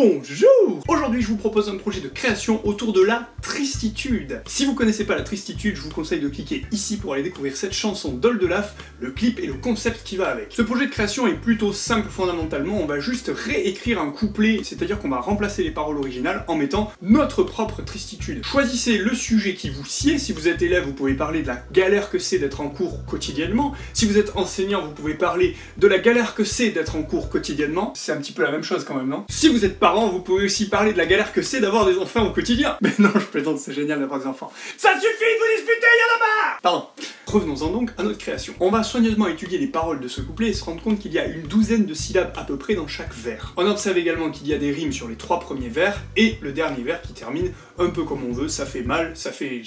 Bonjour! Aujourd'hui, je vous propose un projet de création autour de la tristitude. Si vous connaissez pas la tristitude, je vous conseille de cliquer ici pour aller découvrir cette chanson d'Oldelaf, le clip et le concept qui va avec. Ce projet de création est plutôt simple fondamentalement, on va juste réécrire un couplet, c'est-à-dire qu'on va remplacer les paroles originales en mettant notre propre tristitude. Choisissez le sujet qui vous sied, si vous êtes élève, vous pouvez parler de la galère que c'est d'être en cours quotidiennement, si vous êtes enseignant, vous pouvez parler de la galère que c'est d'être en cours quotidiennement, c'est un petit peu la même chose quand même, non? Si vous êtes parent, vous pouvez aussi parler de la galère que c'est d'avoir des enfants au quotidien. Mais non, je plaisante, c'est génial d'avoir des enfants. Ça suffit de vous disputer, y'en a marre! Pardon. Revenons-en donc à notre création. On va soigneusement étudier les paroles de ce couplet et se rendre compte qu'il y a une douzaine de syllabes à peu près dans chaque vers. On observe également qu'il y a des rimes sur les 3 premiers vers et le dernier vers qui termine un peu comme on veut, ça fait mal, ça fait...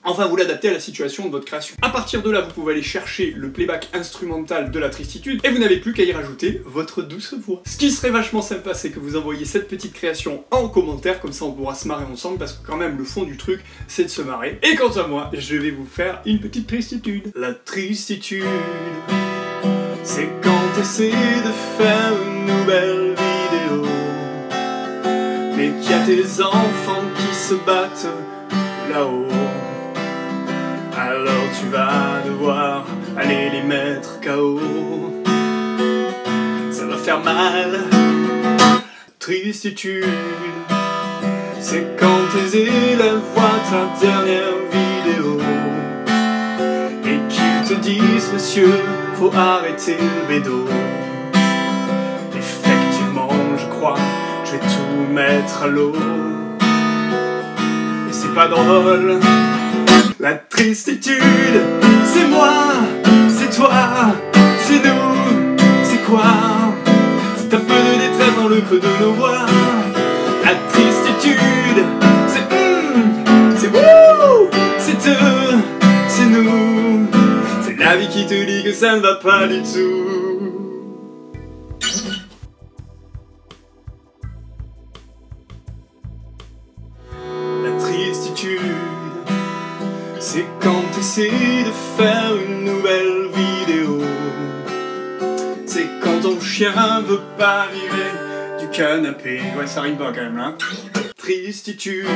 Enfin, vous l'adaptez à la situation de votre création. À partir de là, vous pouvez aller chercher le playback instrumental de la tristitude et vous n'avez plus qu'à y rajouter votre douce voix. Ce qui serait vachement sympa, c'est que vous envoyiez cette petite création en commentaire, comme ça on pourra se marrer ensemble, parce que quand même, le fond du truc, c'est de se marrer. Et quant à moi, je vais vous faire une petite tristitude. La tristitude, c'est quand t'essaies de faire une nouvelle vidéo, mais qu'il y a tes enfants qui se battent là-haut. Alors tu vas devoir aller les mettre KO. Ça va faire mal. Tristitude, c'est quand tes élèves voient ta dernière vidéo et qu'ils te disent monsieur, faut arrêter le bédo. Effectivement, je crois, je vais tout mettre à l'eau. Et c'est pas drôle. La tristitude, c'est moi, c'est toi, c'est nous, c'est quoi? C'est un peu de détresse dans le creux de nos voix. La tristitude, c'est wouh, c'est eux, c'est nous. C'est la vie qui te dit que ça ne va pas du tout. La tristitude, c'est quand t'essaies de faire une nouvelle vidéo. C'est quand ton chien veut pas arriver du canapé. Ouais, ça rime pas quand même, hein. Tristitude,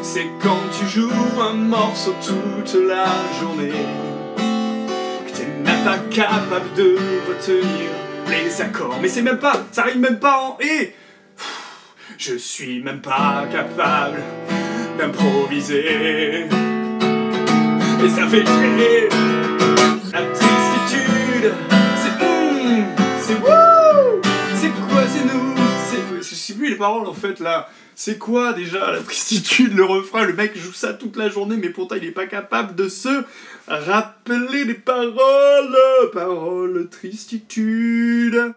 c'est quand tu joues un morceau toute la journée, que t'es même pas capable de retenir les accords. Mais c'est même pas, ça rime même pas en et. Je suis même pas capable d'improviser. Et ça fait chier. La tristitude, c'est wouh, c'est quoi, c'est nous, je sais plus les paroles en fait là. C'est quoi déjà la tristitude, le refrain, le mec joue ça toute la journée mais pourtant il est pas capable de se rappeler les paroles. Paroles tristitude.